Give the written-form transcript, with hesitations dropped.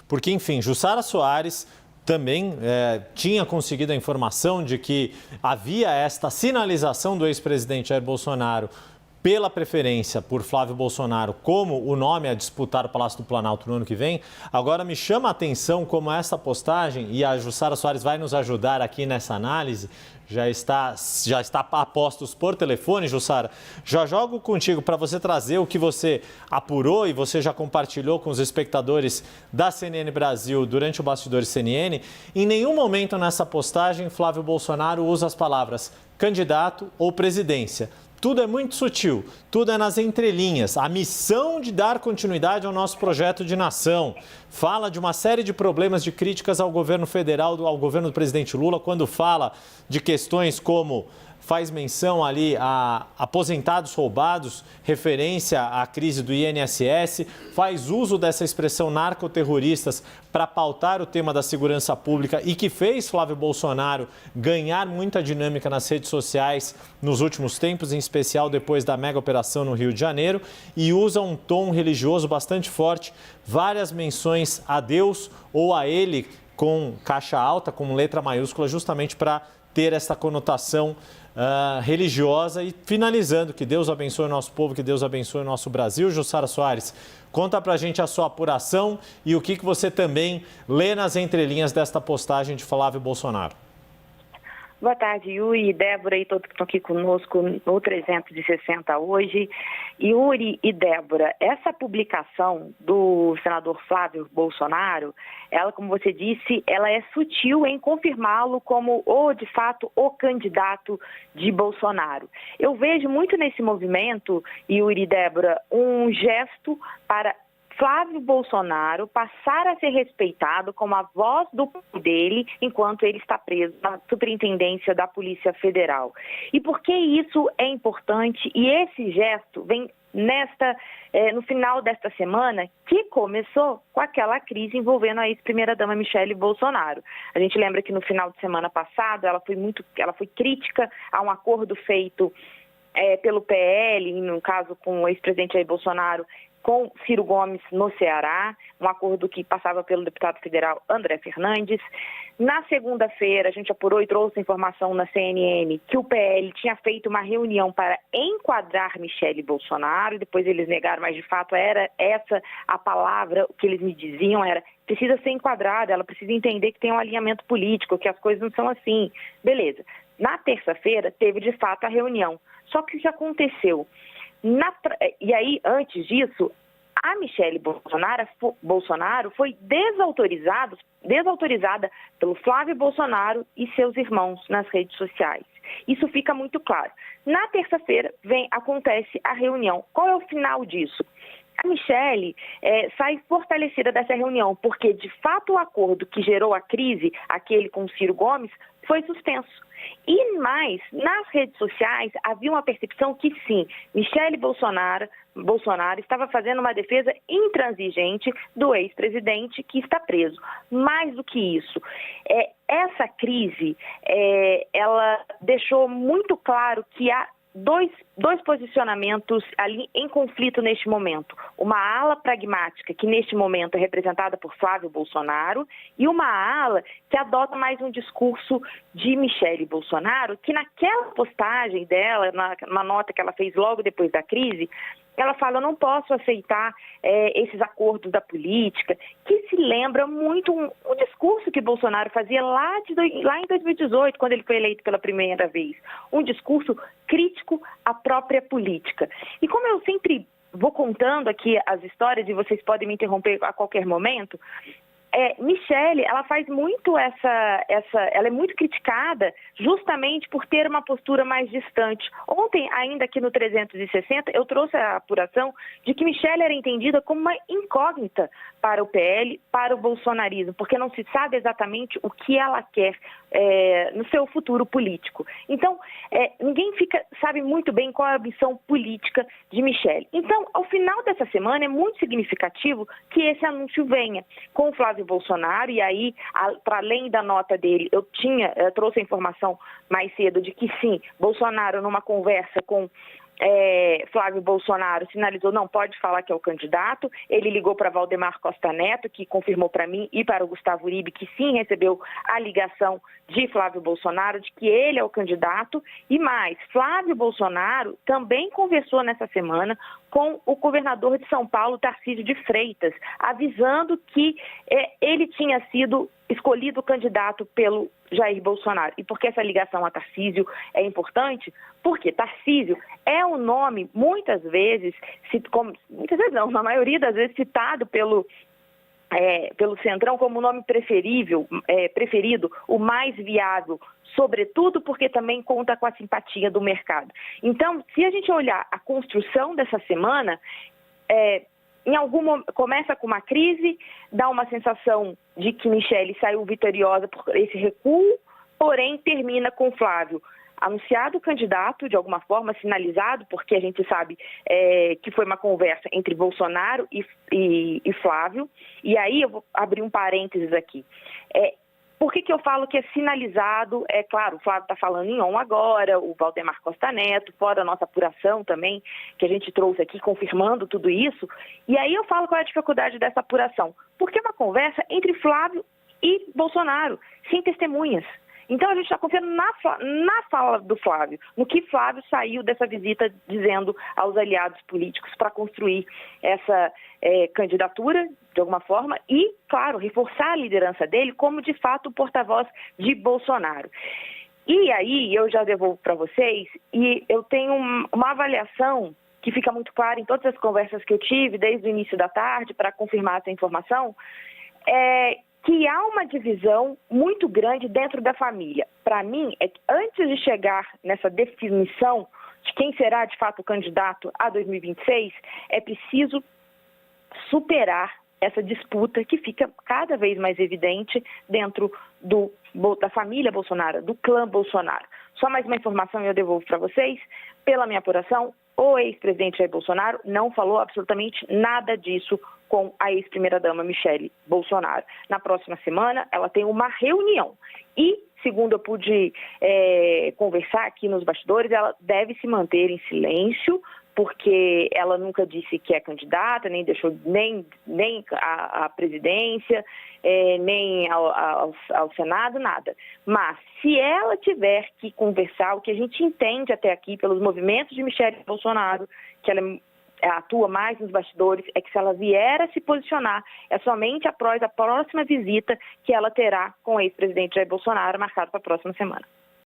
porque, enfim, Jussara Soares também tinha conseguido a informação de que havia esta sinalização do ex-presidente Jair Bolsonaro pela preferência por Flávio Bolsonaro como o nome a disputar o Palácio do Planalto no ano que vem. Agora me chama a atenção como essa postagem, e a Jussara Soares vai nos ajudar aqui nessa análise, já está a postos por telefone, Jussara. Já jogo contigo para você trazer o que você apurou e você já compartilhou com os espectadores da CNN Brasil durante o Bastidores CNN. Em nenhum momento nessa postagem Flávio Bolsonaro usa as palavras candidato ou presidência. Tudo é muito sutil, tudo é nas entrelinhas. A missão de dar continuidade ao nosso projeto de nação. Fala de uma série de problemas, de críticas ao governo federal, ao governo do presidente Lula, quando fala de questões como faz menção ali a aposentados roubados, referência à crise do INSS, faz uso dessa expressão narcoterroristas para pautar o tema da segurança pública e que fez Flávio Bolsonaro ganhar muita dinâmica nas redes sociais nos últimos tempos, em especial depois da mega operação no Rio de Janeiro, e usa um tom religioso bastante forte, várias menções a Deus ou a ele com caixa alta, com letra maiúscula, justamente para ter essa conotação religiosa. E finalizando, que Deus abençoe o nosso povo, que Deus abençoe o nosso Brasil. Jussara Soares, conta pra gente a sua apuração e o que você também lê nas entrelinhas desta postagem de Flávio Bolsonaro. Boa tarde, Yuri, Débora e todos que estão aqui conosco no 360 hoje. Yuri e Débora, essa publicação do senador Flávio Bolsonaro, ela, como você disse, ela é sutil em confirmá-lo como, de fato, o candidato de Bolsonaro. Eu vejo muito nesse movimento, Yuri e Débora, um gesto para Flávio Bolsonaro passar a ser respeitado como a voz do povo dele enquanto ele está preso na Superintendência da Polícia Federal. E por que isso é importante? E esse gesto vem no final desta semana, que começou com aquela crise envolvendo a ex-primeira-dama Michele Bolsonaro. A gente lembra que no final de semana passado ela foi crítica a um acordo feito pelo PL, no caso com o ex-presidente Jair Bolsonaro, com Ciro Gomes no Ceará, um acordo que passava pelo deputado federal André Fernandes. Na segunda-feira, a gente apurou e trouxe informação na CNN que o PL tinha feito uma reunião para enquadrar Michele Bolsonaro, depois eles negaram, mas de fato era essa a palavra que eles me diziam, era precisa ser enquadrada, ela precisa entender que tem um alinhamento político, que as coisas não são assim. Beleza. Na terça-feira, teve de fato a reunião. Só que o que aconteceu? E aí, antes disso, a Michele Bolsonaro foi desautorizada pelo Flávio Bolsonaro e seus irmãos nas redes sociais. Isso fica muito claro. Na terça-feira, acontece a reunião. Qual é o final disso? A Michele sai fortalecida dessa reunião, porque, de fato, o acordo que gerou a crise, aquele com o Ciro Gomes, foi suspenso. E mais, nas redes sociais havia uma percepção que sim, Michele Bolsonaro estava fazendo uma defesa intransigente do ex-presidente que está preso. Mais do que isso, essa crise, ela deixou muito claro que há dois posicionamentos ali em conflito neste momento. Uma ala pragmática, que neste momento é representada por Flávio Bolsonaro, e uma ala que adota mais um discurso de Michele Bolsonaro, que naquela postagem dela, na nota que ela fez logo depois da crise, ela fala, eu não posso aceitar esses acordos da política, que se lembra muito um discurso que Bolsonaro fazia lá em 2018, quando ele foi eleito pela primeira vez. Um discurso crítico à própria política. E como eu sempre vou contando aqui as histórias, e vocês podem me interromper a qualquer momento, Michele, ela faz muito ela é muito criticada justamente por ter uma postura mais distante. Ontem, ainda aqui no 360, eu trouxe a apuração de que Michele era entendida como uma incógnita para o PL, para o bolsonarismo, porque não se sabe exatamente o que ela quer no seu futuro político. Então, ninguém sabe muito bem qual é a ambição política de Michele. Então, ao final dessa semana, é muito significativo que esse anúncio venha com o Flávio Bolsonaro, e aí, para além da nota dele, eu trouxe a informação mais cedo de que sim, Bolsonaro, numa conversa com Flávio Bolsonaro sinalizou, não pode falar que é o candidato. Ele ligou para Valdemar Costa Neto, que confirmou para mim, e para o Gustavo Uribe, que sim recebeu a ligação de Flávio Bolsonaro, de que ele é o candidato. E mais, Flávio Bolsonaro também conversou nessa semana com o governador de São Paulo, Tarcísio de Freitas, avisando que ele tinha sido escolhido candidato pelo Jair Bolsonaro. E por que essa ligação a Tarcísio é importante? Porque Tarcísio é um nome, muitas vezes não, na maioria das vezes citado pelo Centrão como o nome preferido, o mais viável, sobretudo porque também conta com a simpatia do mercado. Então, se a gente olhar a construção dessa semana, começa com uma crise, dá uma sensação de que Michele saiu vitoriosa por esse recuo, porém termina com Flávio anunciado candidato, de alguma forma sinalizado, porque a gente sabe que foi uma conversa entre Bolsonaro e Flávio. E aí eu vou abrir um parênteses aqui. Por que eu falo que é sinalizado? É claro, o Flávio está falando em on agora, o Valdemar Costa Neto, fora a nossa apuração também, que a gente trouxe aqui, confirmando tudo isso. E aí eu falo qual é a dificuldade dessa apuração. Porque é uma conversa entre Flávio e Bolsonaro, sem testemunhas. Então a gente está confiando na fala do Flávio, no que Flávio saiu dessa visita dizendo aos aliados políticos para construir essa candidatura, de alguma forma, e, claro, reforçar a liderança dele como, de fato, o porta-voz de Bolsonaro. E aí eu já devolvo para vocês, e eu tenho uma avaliação que fica muito clara em todas as conversas que eu tive desde o início da tarde para confirmar essa informação, que há uma divisão muito grande dentro da família. Para mim, antes de chegar nessa definição de quem será de fato o candidato a 2026, é preciso superar essa disputa que fica cada vez mais evidente dentro da família Bolsonaro, do clã Bolsonaro. Só mais uma informação e eu devolvo para vocês. Pela minha apuração, o ex-presidente Jair Bolsonaro não falou absolutamente nada disso com a ex-primeira-dama Michele Bolsonaro. Na próxima semana, ela tem uma reunião e, segundo eu pude conversar aqui nos bastidores, ela deve se manter em silêncio, porque ela nunca disse que é candidata, nem deixou nem a presidência, nem ao Senado, nada. Mas se ela tiver que conversar, o que a gente entende até aqui pelos movimentos de Michele Bolsonaro, que ela atua mais nos bastidores, é que se ela vier a se posicionar, é somente após a próxima visita que ela terá com o ex-presidente Jair Bolsonaro, marcado para a próxima semana.